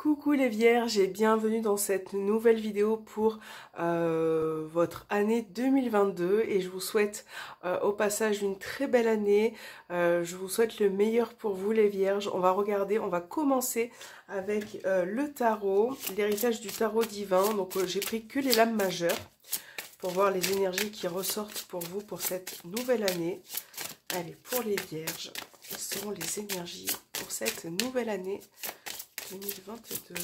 Coucou les vierges et bienvenue dans cette nouvelle vidéo pour votre année 2022 et je vous souhaite au passage une très belle année. Je vous souhaite le meilleur pour vous les vierges. On va commencer avec le tarot, l'héritage du tarot divin. Donc j'ai pris que les lames majeures pour voir les énergies qui ressortent pour vous pour cette nouvelle année. Allez, pour les vierges, quelles seront les énergies pour cette nouvelle année 2022. Pour les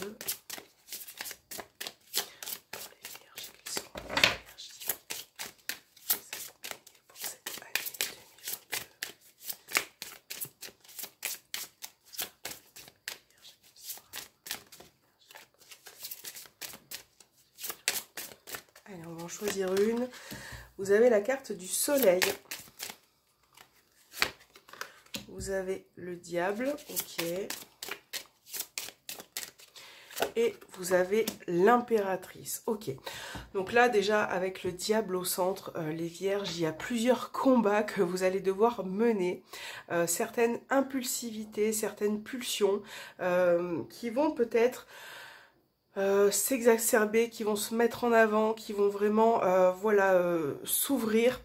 vierges, quelles seront les énergies pour cette année 2022. Allez, on va en choisir une. Vous avez la carte du soleil. Vous avez le diable, ok. Et vous avez l'impératrice, ok. Donc là déjà avec le diable au centre, les vierges, il y a plusieurs combats que vous allez devoir mener. Certaines impulsivités, certaines pulsions qui vont peut-être s'exacerber, qui vont se mettre en avant, qui vont vraiment s'ouvrir.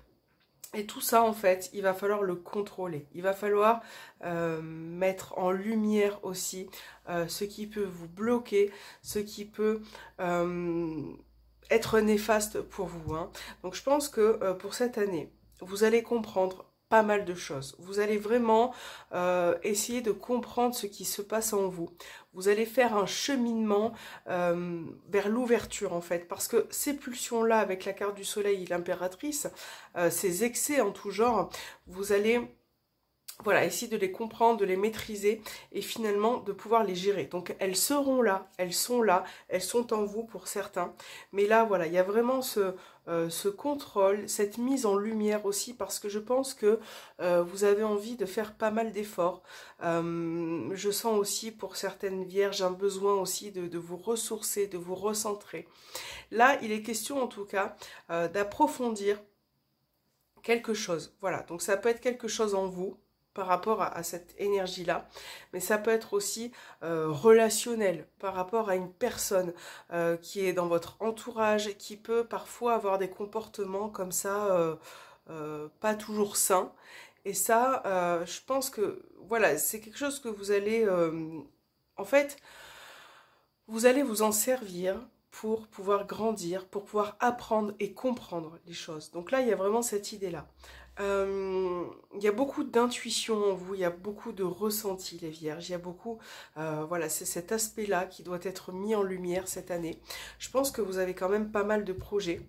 Et tout ça, en fait, il va falloir le contrôler. Il va falloir mettre en lumière aussi ce qui peut vous bloquer, ce qui peut être néfaste pour vous. Hein. Donc, je pense que pour cette année, vous allez comprendre pas mal de choses. Vous allez vraiment essayer de comprendre ce qui se passe en vous. Vous allez faire un cheminement vers l'ouverture en fait, parce que ces pulsions-là avec la carte du soleil et l'impératrice, ces excès en tout genre, vous allez essayer de les comprendre, de les maîtriser et finalement de pouvoir les gérer. Donc elles seront là, elles sont là, elles sont en vous pour certains. Mais là, voilà, il y a vraiment ce contrôle, cette mise en lumière aussi parce que je pense que vous avez envie de faire pas mal d'efforts. Je sens aussi pour certaines vierges un besoin aussi de vous ressourcer, de vous recentrer. Là, il est question en tout cas d'approfondir quelque chose. Voilà, donc ça peut être quelque chose en vous par rapport à cette énergie-là, mais ça peut être aussi relationnel par rapport à une personne qui est dans votre entourage, qui peut parfois avoir des comportements comme ça, pas toujours sains. Et ça, je pense que, voilà, c'est quelque chose que vous allez, en fait, vous allez vous en servir pour pouvoir grandir, pour pouvoir apprendre et comprendre les choses. Donc là, il y a vraiment cette idée-là. Il y a beaucoup d'intuition en vous, il y a beaucoup de ressenti les vierges, il y a beaucoup, c'est cet aspect-là qui doit être mis en lumière cette année. Je pense que vous avez quand même pas mal de projets.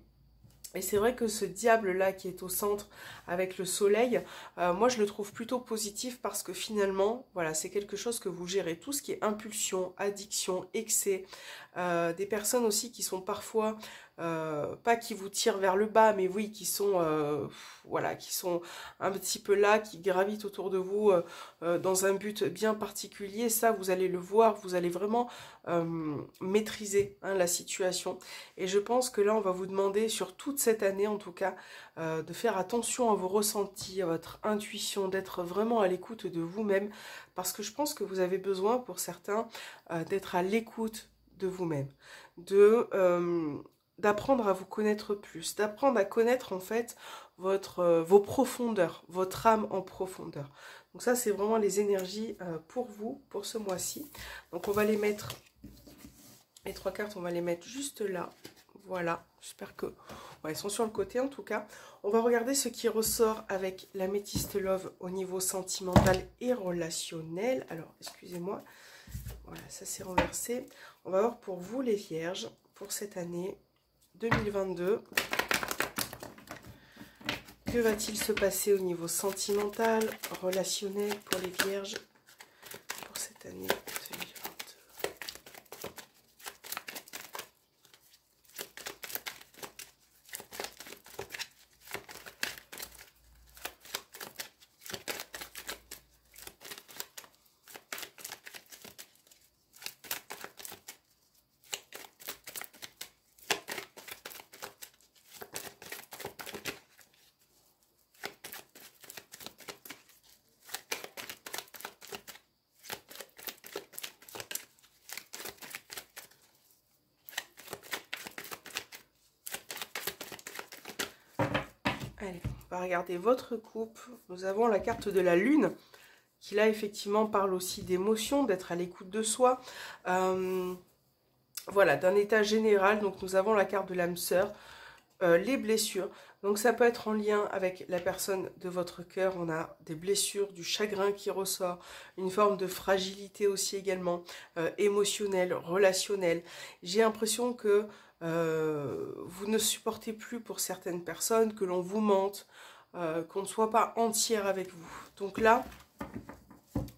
Et c'est vrai que ce diable-là qui est au centre avec le soleil, moi je le trouve plutôt positif parce que finalement, voilà, c'est quelque chose que vous gérez. Tout ce qui est impulsion, addiction, excès, des personnes aussi qui sont parfois, pas qui vous tirent vers le bas, mais oui, qui sont, qui sont un petit peu là, qui gravitent autour de vous dans un but bien particulier. Ça, vous allez le voir, vous allez vraiment maîtriser la situation. Et je pense que là, on va vous demander, sur toute cette année en tout cas, de faire attention à vos ressentis, à votre intuition, d'être vraiment à l'écoute de vous-même, parce que je pense que vous avez besoin, pour certains, d'être à l'écoute de vous-même, d'apprendre à vous connaître plus, d'apprendre à connaître en fait vos profondeurs, votre âme en profondeur. Donc ça, c'est vraiment les énergies pour vous, pour ce mois-ci. Donc on va les mettre, les trois cartes, on va les mettre juste là. Voilà, j'espère que... Ouais, elles sont sur le côté en tout cas. On va regarder ce qui ressort avec l'améthyste love au niveau sentimental et relationnel. Alors, excusez-moi. Voilà, ça s'est renversé. On va voir pour vous les vierges, pour cette année 2022. Que va-t-il se passer au niveau sentimental, relationnel pour les vierges pour cette année 2022? Allez, on va regarder votre couple. Nous avons la carte de la lune, qui là effectivement parle aussi d'émotion, d'être à l'écoute de soi. Voilà, d'un état général. Donc nous avons la carte de l'âme sœur, les blessures. Donc ça peut être en lien avec la personne de votre cœur. On a des blessures, du chagrin qui ressort, une forme de fragilité aussi également, émotionnelle, relationnelle. J'ai l'impression que vous ne supportez plus pour certaines personnes, que l'on vous mente, qu'on ne soit pas entière avec vous. Donc là,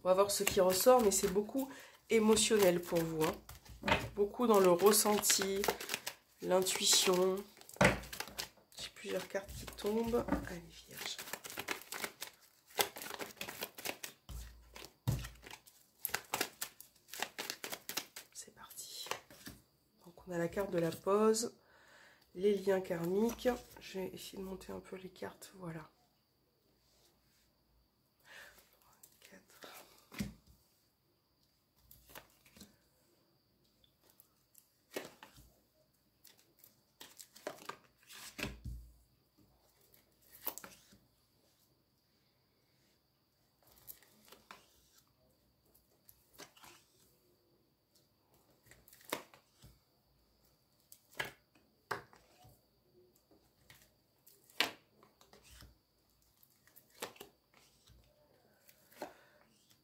on va voir ce qui ressort, mais c'est beaucoup émotionnel pour vous, hein. Beaucoup dans le ressenti, l'intuition. J'ai plusieurs cartes qui tombent. Allez, Vierge. C'est parti. Donc on a la carte de la pause, les liens karmiques. Je vais essayer de monter un peu les cartes. Voilà.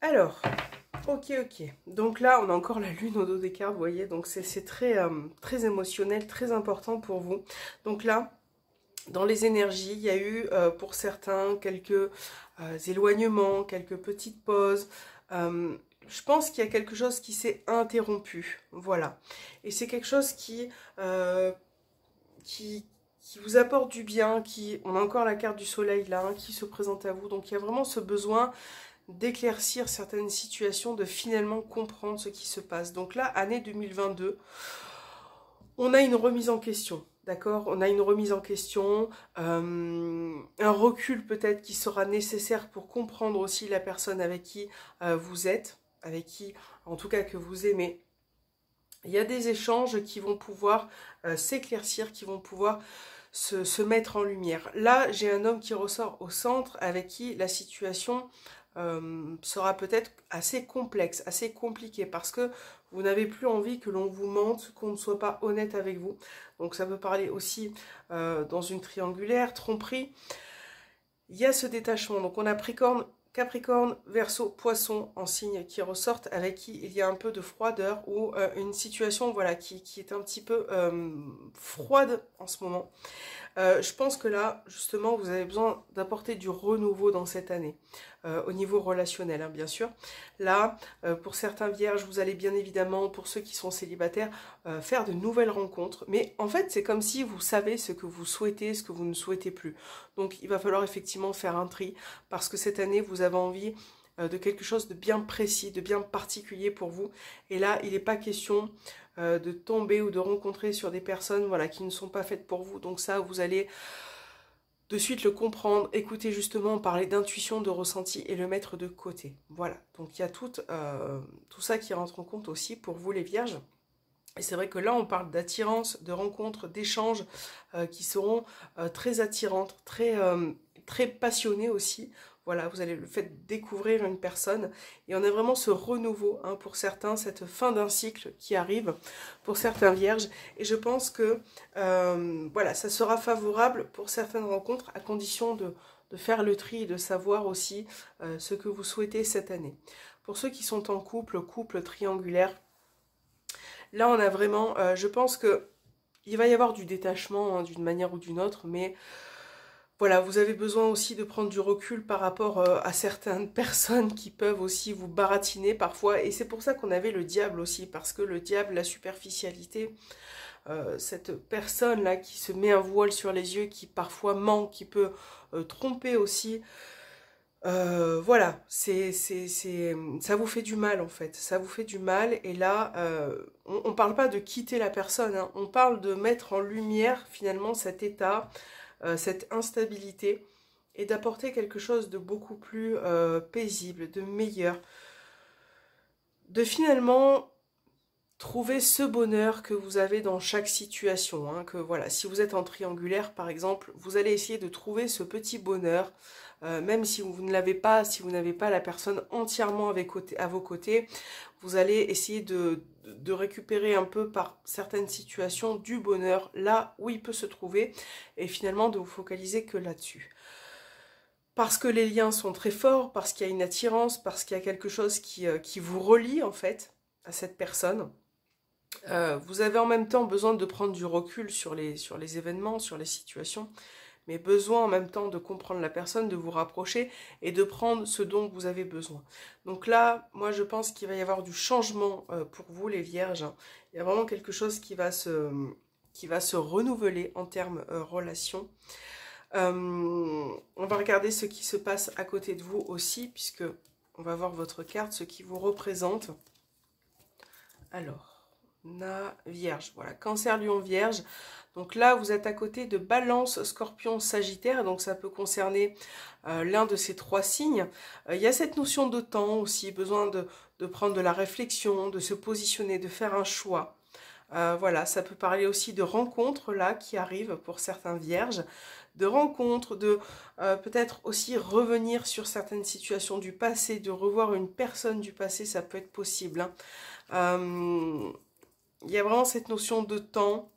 Alors, ok. Donc là, on a encore la lune au dos des cartes, vous voyez. Donc c'est très, très émotionnel, très important pour vous. Donc là, dans les énergies, il y a eu pour certains quelques éloignements, quelques petites pauses. Je pense qu'il y a quelque chose qui s'est interrompu. Voilà. Et c'est quelque chose qui vous apporte du bien. On a encore la carte du soleil là, hein, qui se présente à vous. Donc il y a vraiment ce besoin d'éclaircir certaines situations, de finalement comprendre ce qui se passe. Donc là, année 2022, on a une remise en question, d'accord? On a une remise en question, un recul peut-être qui sera nécessaire pour comprendre aussi la personne avec qui vous êtes, avec qui, en tout cas, que vous aimez. Il y a des échanges qui vont pouvoir s'éclaircir, qui vont pouvoir se mettre en lumière. Là, j'ai un homme qui ressort au centre avec qui la situation sera peut-être assez complexe, assez compliqué, parce que vous n'avez plus envie que l'on vous mente, qu'on ne soit pas honnête avec vous. Donc ça peut parler aussi dans une triangulaire, tromperie. Il y a ce détachement. Donc on a Capricorne, Verseau, Poisson en signe qui ressortent, avec qui il y a un peu de froideur ou une situation voilà, qui est un petit peu froide en ce moment. Je pense que là, justement, vous avez besoin d'apporter du renouveau dans cette année, au niveau relationnel, hein, bien sûr. Là, pour certains vierges, vous allez bien évidemment, pour ceux qui sont célibataires, faire de nouvelles rencontres. Mais en fait, c'est comme si vous savez ce que vous souhaitez, ce que vous ne souhaitez plus. Donc, il va falloir effectivement faire un tri, parce que cette année, vous avez envie de quelque chose de bien précis, de bien particulier pour vous. Et là, il n'est pas question de tomber ou de rencontrer sur des personnes voilà, qui ne sont pas faites pour vous. Donc ça, vous allez de suite le comprendre, écouter justement, parler d'intuition, de ressenti et le mettre de côté. Voilà, donc il y a tout ça qui rentre en compte aussi pour vous les vierges. Et c'est vrai que là, on parle d'attirance, de rencontres, d'échanges qui seront très attirantes, très passionnées aussi. Voilà, vous allez le fait découvrir une personne. Et on a vraiment ce renouveau, hein, pour certains, cette fin d'un cycle qui arrive pour certains vierges. Et je pense que voilà, ça sera favorable pour certaines rencontres, à condition de faire le tri et de savoir aussi ce que vous souhaitez cette année. Pour ceux qui sont en couple triangulaire, là, on a vraiment, je pense que il va y avoir du détachement, hein, d'une manière ou d'une autre, mais voilà, vous avez besoin aussi de prendre du recul par rapport à certaines personnes qui peuvent aussi vous baratiner parfois. Et c'est pour ça qu'on avait le diable aussi, parce que le diable, la superficialité, cette personne-là qui se met un voile sur les yeux, qui parfois ment, qui peut tromper aussi. Voilà, ça vous fait du mal en fait, ça vous fait du mal. Et là, on ne parle pas de quitter la personne, hein, on parle de mettre en lumière finalement cet état, cette instabilité, et d'apporter quelque chose de beaucoup plus paisible, de meilleur, de finalement Trouvez ce bonheur que vous avez dans chaque situation, hein, que voilà, si vous êtes en triangulaire par exemple, vous allez essayer de trouver ce petit bonheur, même si vous ne l'avez pas, si vous n'avez pas la personne entièrement à vos côtés, vous allez essayer de récupérer un peu par certaines situations du bonheur là où il peut se trouver et finalement de vous focaliser que là-dessus. Parce que les liens sont très forts, parce qu'il y a une attirance, parce qu'il y a quelque chose qui vous relie en fait à cette personne. Vous avez en même temps besoin de prendre du recul sur les événements, sur les situations, mais besoin en même temps de comprendre la personne, de vous rapprocher et de prendre ce dont vous avez besoin. Donc là, moi je pense qu'il va y avoir du changement pour vous les vierges. Il y a vraiment quelque chose qui va se renouveler en termes relation. On va regarder ce qui se passe à côté de vous aussi, puisque on va voir votre carte, ce qui vous représente. Alors... Vierge, voilà, Cancer, Lion, Vierge. Donc là, vous êtes à côté de Balance, Scorpion, Sagittaire. Donc ça peut concerner l'un de ces trois signes. Il y a cette notion de temps aussi, besoin de prendre de la réflexion, de se positionner, de faire un choix. Voilà, ça peut parler aussi de rencontres là qui arrivent pour certains vierges, de rencontres, de peut-être aussi revenir sur certaines situations du passé, de revoir une personne du passé, ça peut être possible. Hein. Il y a vraiment cette notion de temps,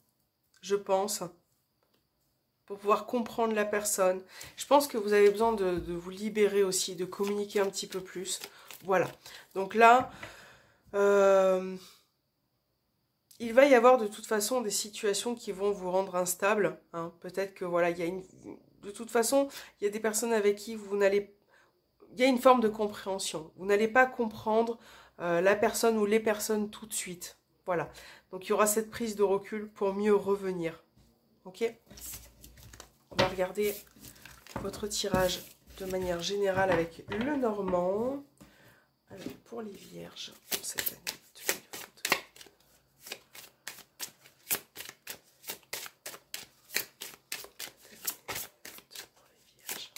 je pense, pour pouvoir comprendre la personne. Je pense que vous avez besoin de vous libérer aussi, de communiquer un petit peu plus. Voilà. Donc là, il va y avoir de toute façon des situations qui vont vous rendre instable. Hein. Peut-être que voilà, de toute façon, il y a des personnes avec qui vous n'allez... Il y a une forme de compréhension. Vous n'allez pas comprendre la personne ou les personnes tout de suite. Voilà, donc il y aura cette prise de recul pour mieux revenir. Ok? On va regarder votre tirage de manière générale avec le Normand. Alors, pour les Vierges, pour cette année 2022. Pour les Vierges.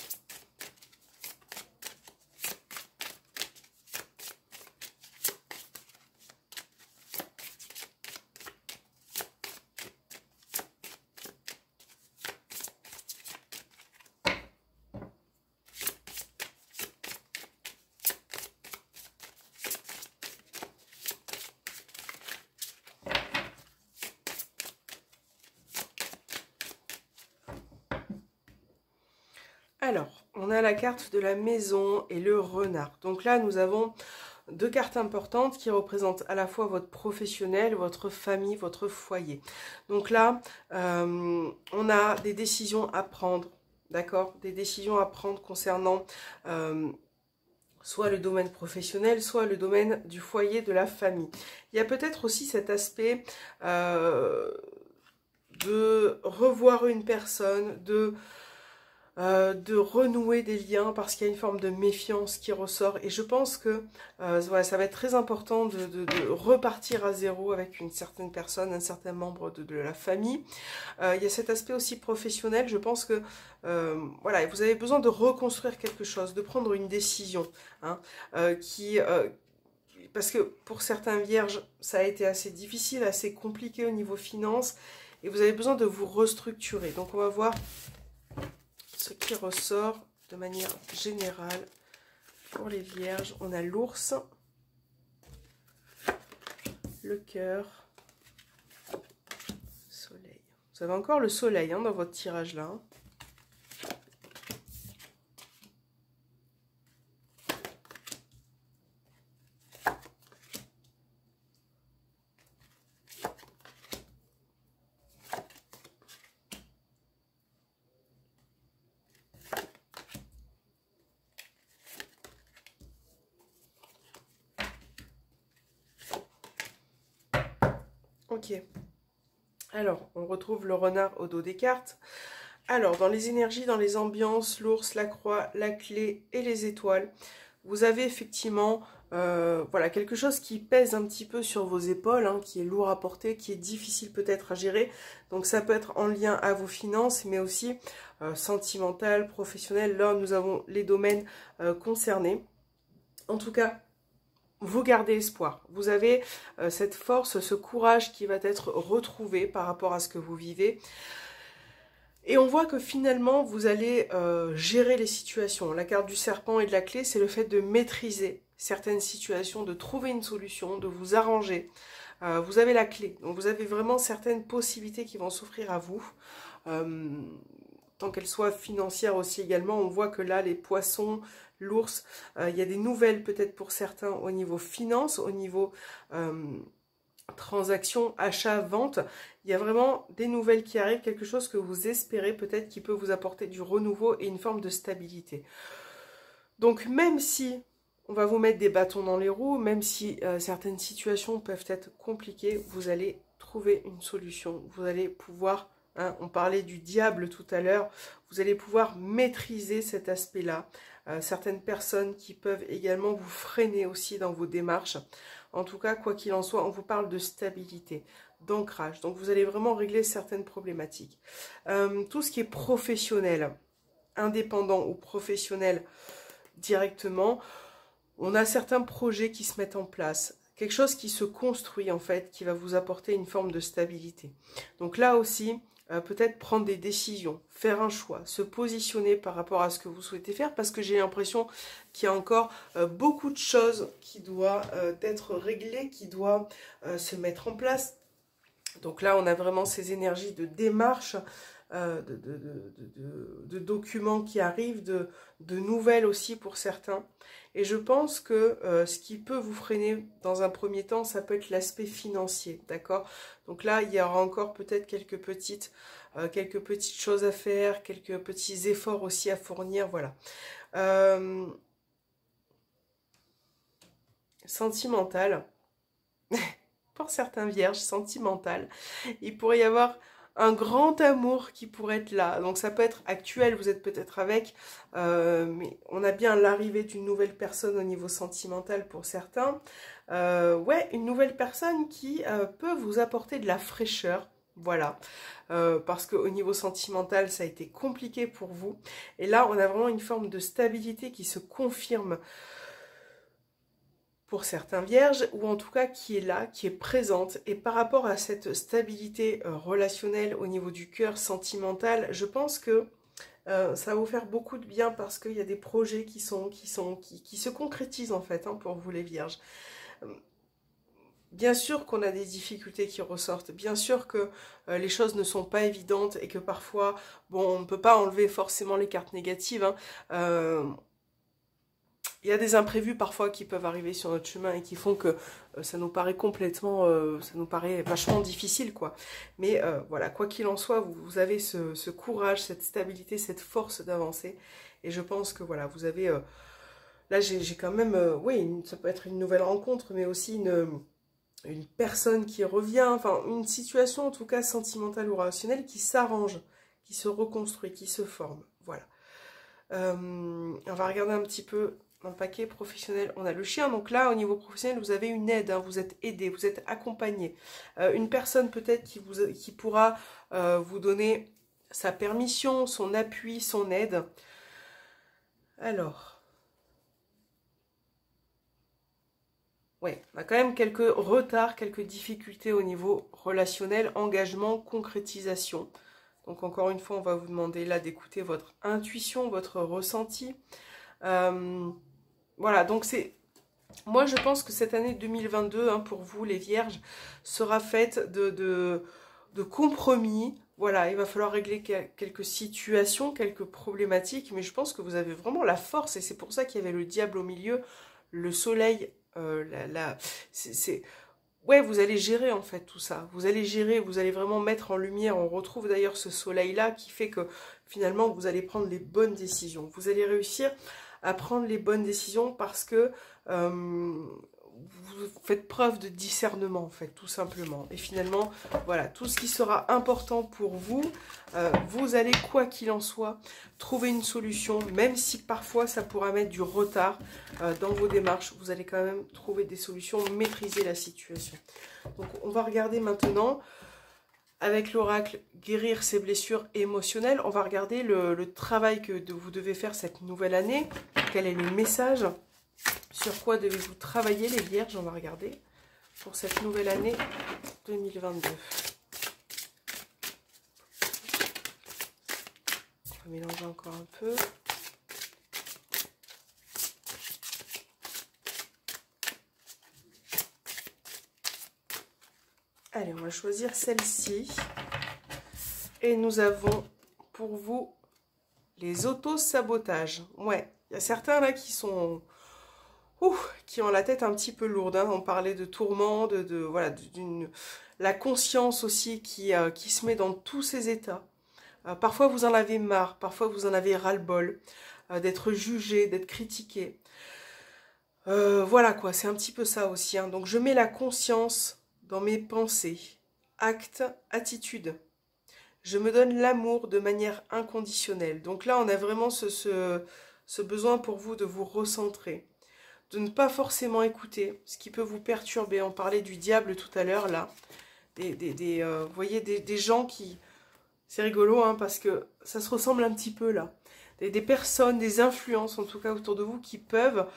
Alors, on a la carte de la maison et le renard. Donc là, nous avons deux cartes importantes qui représentent à la fois votre professionnel, votre famille, votre foyer. Donc là, on a des décisions à prendre, d'accord? Des décisions à prendre concernant soit le domaine professionnel, soit le domaine du foyer, de la famille. Il y a peut-être aussi cet aspect de revoir une personne, de renouer des liens parce qu'il y a une forme de méfiance qui ressort et je pense que voilà, ça va être très important de repartir à zéro avec une certaine personne, un certain membre de la famille. Il y a cet aspect aussi professionnel, je pense que voilà, vous avez besoin de reconstruire quelque chose, de prendre une décision hein, parce que pour certains vierges, ça a été assez difficile, assez compliqué au niveau finance et vous avez besoin de vous restructurer. Donc on va voir ce qui ressort de manière générale pour les vierges. On a l'ours, le cœur, le soleil. Vous avez encore le soleil hein, dans votre tirage là. Hein. Ok, alors on retrouve le renard au dos des cartes. Alors dans les énergies, dans les ambiances, l'ours, la croix, la clé et les étoiles, vous avez effectivement voilà, quelque chose qui pèse un petit peu sur vos épaules, hein, qui est lourd à porter, qui est difficile peut-être à gérer. Donc ça peut être en lien à vos finances, mais aussi sentimental, professionnel. Là nous avons les domaines concernés. En tout cas, vous gardez espoir. Vous avez cette force, ce courage qui va être retrouvé par rapport à ce que vous vivez. Et on voit que finalement, vous allez gérer les situations. La carte du serpent et de la clé, c'est le fait de maîtriser certaines situations, de trouver une solution, de vous arranger. Vous avez la clé. Donc vous avez vraiment certaines possibilités qui vont s'offrir à vous. Tant qu'elles soient financières aussi également. On voit que là, les poissons, l'ours, il y a des nouvelles peut-être pour certains au niveau finance, au niveau transactions, achats, ventes. Il y a vraiment des nouvelles qui arrivent, quelque chose que vous espérez peut-être qui peut vous apporter du renouveau et une forme de stabilité. Donc même si on va vous mettre des bâtons dans les roues, même si certaines situations peuvent être compliquées, vous allez trouver une solution. Vous allez pouvoir, on parlait du diable tout à l'heure, vous allez pouvoir maîtriser cet aspect-là. Certaines personnes qui peuvent également vous freiner aussi dans vos démarches. En tout cas, quoi qu'il en soit, on vous parle de stabilité, d'ancrage. Donc vous allez vraiment régler certaines problématiques. Tout ce qui est professionnel, indépendant ou professionnel directement, on a certains projets qui se mettent en place. Quelque chose qui se construit en fait, qui va vous apporter une forme de stabilité. Donc là aussi, peut-être prendre des décisions, faire un choix, se positionner par rapport à ce que vous souhaitez faire, parce que j'ai l'impression qu'il y a encore beaucoup de choses qui doivent être réglées, qui doivent se mettre en place. Donc là, on a vraiment ces énergies de démarche, de documents qui arrivent, de nouvelles aussi pour certains. Et je pense que ce qui peut vous freiner dans un premier temps, ça peut être l'aspect financier, d'accord? Donc là, il y aura encore peut-être quelques petites choses à faire, quelques petits efforts aussi à fournir, voilà. Sentimental, pour certains vierges, sentimental, il pourrait y avoir un grand amour qui pourrait être là. Donc ça peut être actuel, vous êtes peut-être avec, mais on a bien l'arrivée d'une nouvelle personne au niveau sentimental pour certains. Ouais, une nouvelle personne qui peut vous apporter de la fraîcheur. Voilà, parce qu'au niveau sentimental, ça a été compliqué pour vous. Et là, on a vraiment une forme de stabilité qui se confirme pour certains vierges, ou en tout cas qui est là, qui est présente. Et par rapport à cette stabilité relationnelle au niveau du cœur sentimental, je pense que ça va vous faire beaucoup de bien, parce qu'il y a des projets qui se concrétisent en fait, pour vous les vierges. Bien sûr qu'on a des difficultés qui ressortent, bien sûr que les choses ne sont pas évidentes, et que parfois, bon, on ne peut pas enlever forcément les cartes négatives, il y a des imprévus parfois qui peuvent arriver sur notre chemin et qui font que ça nous paraît complètement, ça nous paraît vachement difficile, quoi. Mais voilà, quoi qu'il en soit, vous avez ce courage, cette stabilité, cette force d'avancer. Et je pense que voilà, vous avez... là, j'ai quand même... oui, ça peut être une nouvelle rencontre, mais aussi une personne qui revient, enfin, une situation en tout cas sentimentale ou relationnelle qui s'arrange, qui se reconstruit, qui se forme. Voilà. On va regarder un petit peu... Dans le paquet professionnel, on a le chien. Donc là, au niveau professionnel, vous avez une aide, vous êtes aidé, vous êtes accompagné. Une personne peut-être qui pourra vous donner sa permission, son appui, son aide. Alors, ouais, on a quand même quelques retards, quelques difficultés au niveau relationnel, engagement, concrétisation. Donc encore une fois, on va vous demander là d'écouter votre intuition, votre ressenti. Voilà, donc c'est... Moi, je pense que cette année 2022, pour vous, les vierges, sera faite de compromis. Voilà, il va falloir régler quelques situations, quelques problématiques, mais je pense que vous avez vraiment la force, et c'est pour ça qu'il y avait le diable au milieu, le soleil, ouais, vous allez gérer en fait tout ça. Vous allez gérer, vous allez vraiment mettre en lumière. On retrouve d'ailleurs ce soleil-là qui fait que finalement, vous allez prendre les bonnes décisions. Vous allez réussir à prendre les bonnes décisions parce que vous faites preuve de discernement en fait, tout simplement. Et finalement, voilà, tout ce qui sera important pour vous, vous allez, quoi qu'il en soit, trouver une solution, même si parfois ça pourra mettre du retard dans vos démarches. Vous allez quand même trouver des solutions, maîtriser la situation. Donc on va regarder maintenant, avec l'oracle, guérir ses blessures émotionnelles. On va regarder le travail que vous devez faire cette nouvelle année. Quel est le message? Sur quoi devez-vous travailler les Vierges? On va regarder pour cette nouvelle année 2022. On va mélanger encore un peu. Allez, on va choisir celle-ci. Et nous avons pour vous les auto-sabotages. Ouais, il y a certains là qui sont... qui ont la tête un petit peu lourde. Hein. On parlait de tourments, voilà, la conscience aussi qui se met dans tous ces états. Parfois vous en avez marre, parfois vous en avez ras-le-bol d'être jugé, d'être critiqué. Voilà quoi, c'est un petit peu ça aussi. Hein. Donc je mets la conscience dans mes pensées, actes, attitudes. Je me donne l'amour de manière inconditionnelle. Donc là, on a vraiment ce besoin pour vous de vous recentrer, de ne pas forcément écouter ce qui peut vous perturber. On parlait du diable tout à l'heure, là. Vous voyez, des gens qui... C'est rigolo, hein, parce que ça se ressemble un petit peu, là. Des personnes, des influences, en tout cas, autour de vous, qui peuvent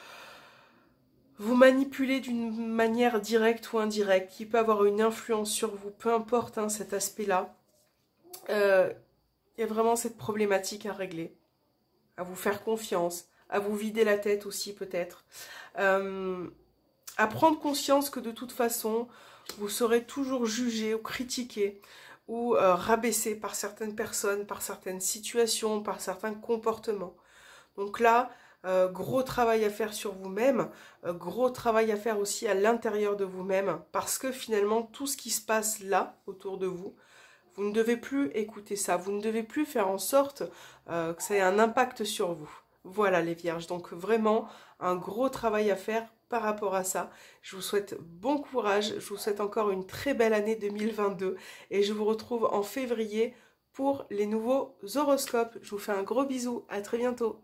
vous manipuler d'une manière directe ou indirecte, qui peut avoir une influence sur vous, peu importe hein, cet aspect-là. Il y a vraiment cette problématique à régler, à vous faire confiance, à vous vider la tête aussi peut-être, à prendre conscience que de toute façon, vous serez toujours jugé ou critiqué ou rabaissé par certaines personnes, par certaines situations, par certains comportements. Donc là, gros travail à faire sur vous-même, gros travail à faire aussi à l'intérieur de vous-même, parce que finalement, tout ce qui se passe là, autour de vous, vous ne devez plus écouter ça, vous ne devez plus faire en sorte que ça ait un impact sur vous. Voilà les Vierges, donc vraiment un gros travail à faire par rapport à ça. Je vous souhaite bon courage, je vous souhaite encore une très belle année 2022 et je vous retrouve en février pour les nouveaux horoscopes. Je vous fais un gros bisou, à très bientôt.